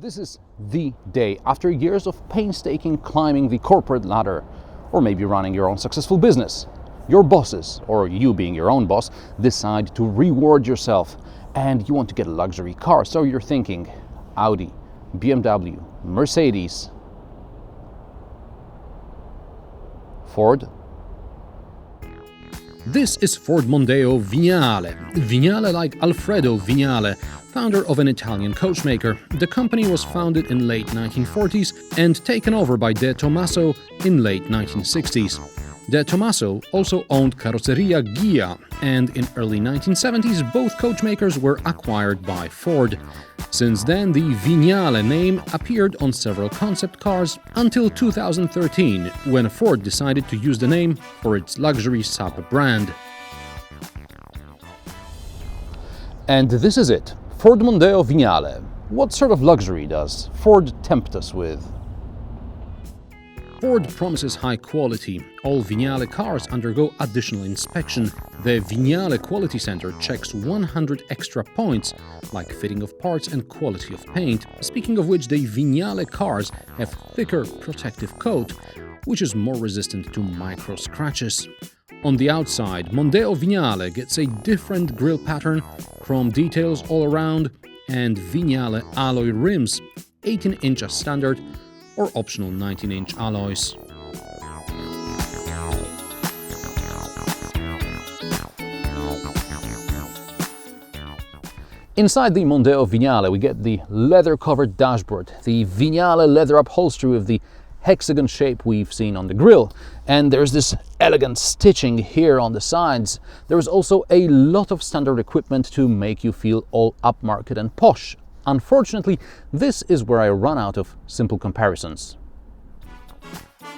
This is the day after years of painstaking climbing the corporate ladder, or maybe running your own successful business. Your bosses, or you being your own boss, decide to reward yourself and you want to get a luxury car. So you're thinking Audi, BMW, Mercedes, Ford. This is Ford Mondeo Vignale. Vignale like Alfredo Vignale, founder of an Italian coachmaker. The company was founded in late 1940s and taken over by De Tomaso in late 1960s. De Tomaso also owned Carrozzeria Ghia, and in early 1970s both coachmakers were acquired by Ford. Since then, the Vignale name appeared on several concept cars until 2013, when Ford decided to use the name for its luxury sub-brand. And this is it, Ford Mondeo Vignale. What sort of luxury does Ford tempt us with? Ford promises high quality. All Vignale cars undergo additional inspection. The Vignale Quality Center checks 100 extra points, like fitting of parts and quality of paint. Speaking of which, the Vignale cars have thicker protective coat, which is more resistant to micro scratches. On the outside, Mondeo Vignale gets a different grille pattern, chrome details all around, and Vignale alloy rims, 18-inch as standard, or optional 19-inch alloys. Inside the Mondeo Vignale we get the leather-covered dashboard, the Vignale leather upholstery with the hexagon shape we've seen on the grille, and there's this elegant stitching here on the sides. There's also a lot of standard equipment to make you feel all upmarket and posh. Unfortunately, this is where I run out of simple comparisons.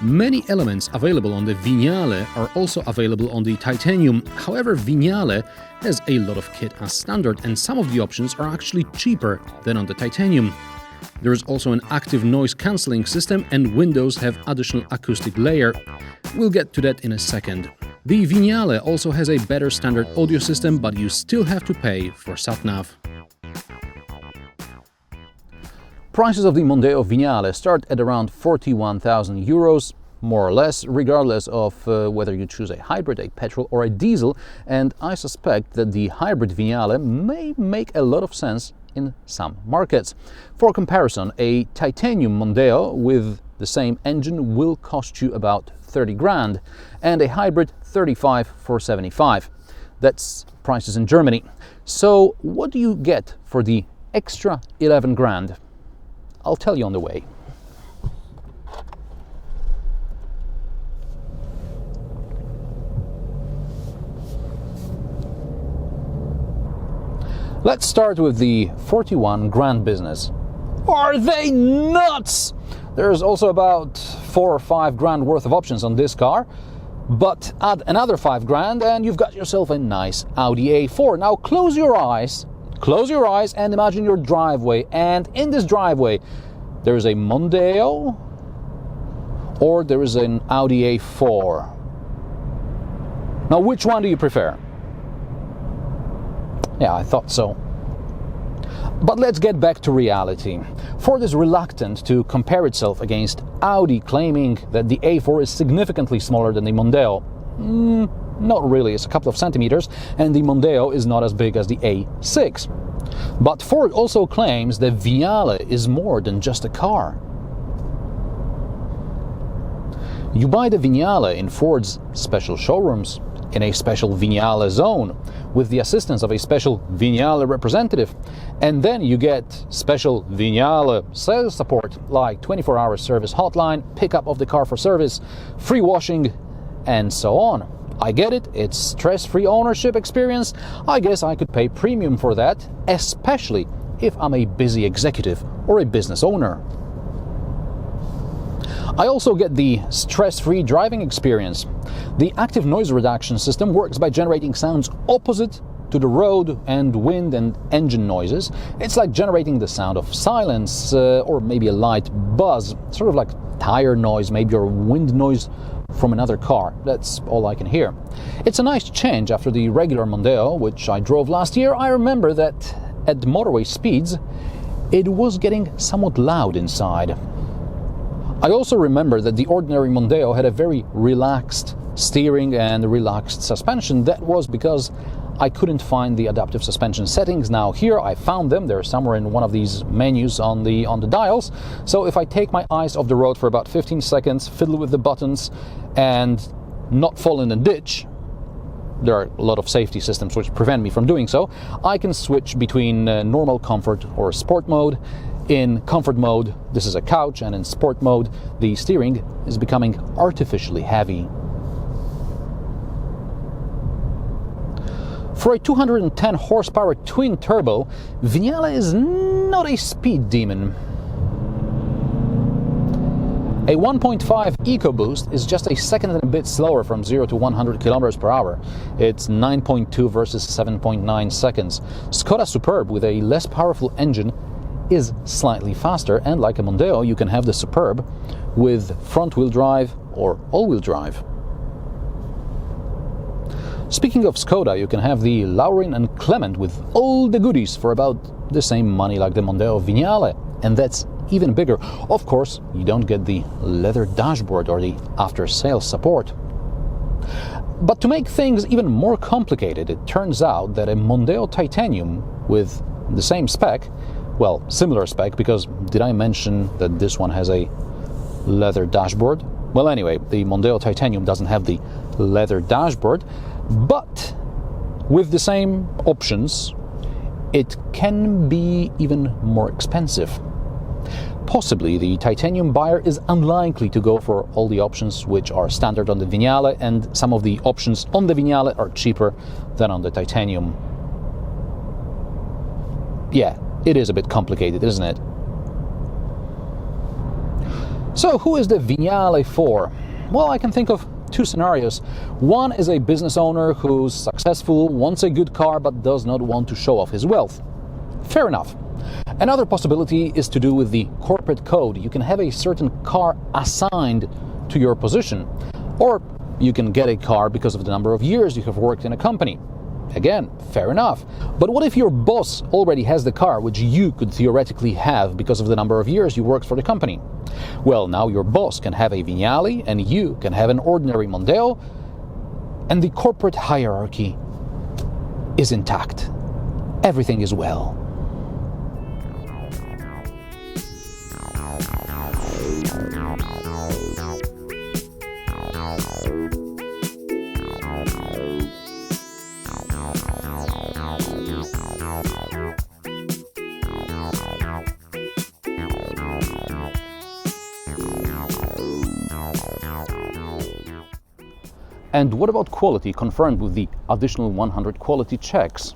Many elements available on the Vignale are also available on the Titanium. However, Vignale has a lot of kit as standard, and some of the options are actually cheaper than on the Titanium. There is also an active noise cancelling system, and windows have additional acoustic layer. We'll get to that in a second. The Vignale also has a better standard audio system, but you still have to pay for sat-nav. Prices of the Mondeo Vignale start at around 41,000 euros, more or less, regardless of whether you choose a hybrid, a petrol or a diesel, and I suspect that the hybrid Vignale may make a lot of sense in some markets. For comparison, a titanium Mondeo with the same engine will cost you about 30 grand, and a hybrid 35 for 75. That's prices in Germany. So what do you get for the extra 11 grand? I'll tell you on the way. Let's start with the 41 grand business. Are they nuts? There's also about 4 or 5 grand worth of options on this car, but add another 5 grand and you've got yourself a nice Audi A4. Now close your eyes and imagine your driveway, and in this driveway there is a Mondeo or there is an Audi A4. Now which one do you prefer? Yeah, I thought so. But let's get back to reality. Ford is reluctant to compare itself against Audi, claiming that the A4 is significantly smaller than the Mondeo. Not really, it's a couple of centimeters, and the Mondeo is not as big as the A6. But Ford also claims that Vignale is more than just a car. You buy the Vignale in Ford's special showrooms, in a special Vignale zone, with the assistance of a special Vignale representative, and then you get special Vignale sales support like 24-hour service hotline, pickup of the car for service, free washing, and so on. I get it, it's stress-free ownership experience. I guess I could pay premium for that, especially if I'm a busy executive or a business owner. I also get the stress-free driving experience. The active noise reduction system works by generating sounds opposite to the road and wind and engine noises. It's like generating the sound of silence or maybe a light buzz, sort of like tire noise, maybe, or wind noise from another car. That's all I can hear. It's a nice change after the regular Mondeo, which I drove last year. I remember that at motorway speeds, it was getting somewhat loud inside. I also remember that the ordinary Mondeo had a very relaxed steering and relaxed suspension. That was because I couldn't find the adaptive suspension settings. Now here I found them. They're somewhere in one of these menus on the dials. So if I take my eyes off the road for about 15 seconds, fiddle with the buttons and not fall in a ditch, there are a lot of safety systems which prevent me from doing so, I can switch between normal comfort or sport mode. In comfort mode, this is a couch, and in sport mode, the steering is becoming artificially heavy. For a 210 horsepower twin turbo, Vignale is not a speed demon. A 1.5 EcoBoost is just a second and a bit slower from 0 to 100 km per hour. It's 9.2 versus 7.9 seconds. Skoda Superb with a less powerful engine is slightly faster, and like a Mondeo, you can have the Superb with front-wheel drive or all-wheel drive. Speaking of Skoda, you can have the Laurin and Clement with all the goodies for about the same money like the Mondeo Vignale, and that's even bigger. Of course, you don't get the leather dashboard or the after-sales support. But to make things even more complicated, it turns out that a Mondeo Titanium with the same spec, well, similar spec, because did I mention that this one has a leather dashboard? Well, anyway, the Mondeo Titanium doesn't have the leather dashboard, but with the same options, it can be even more expensive. Possibly the Titanium buyer is unlikely to go for all the options which are standard on the Vignale, and some of the options on the Vignale are cheaper than on the Titanium. Yeah, it is a bit complicated, isn't it? So who is the Vignale for? Well, I can think of two scenarios. One is a business owner who's successful, wants a good car, but does not want to show off his wealth. Fair enough. Another possibility is to do with the corporate code. You can have a certain car assigned to your position, or you can get a car because of the number of years you have worked in a company. Again, fair enough. But what if your boss already has the car which you could theoretically have because of the number of years you worked for the company? Well, now your boss can have a Vignale and you can have an ordinary Mondeo, and the corporate hierarchy is intact. Everything is well. And what about quality confirmed with the additional 100 quality checks?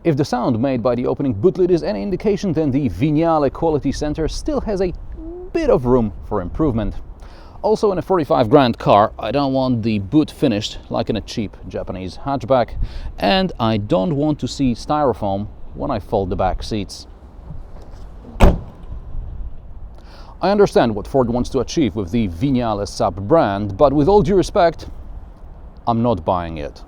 If the sound made by the opening bootlet is any indication, then the Vignale Quality Center still has a bit of room for improvement. Also, in a 45 grand car, I don't want the boot finished like in a cheap Japanese hatchback, and I don't want to see styrofoam when I fold the back seats. I understand what Ford wants to achieve with the Vignale sub-brand, but with all due respect, I'm not buying it.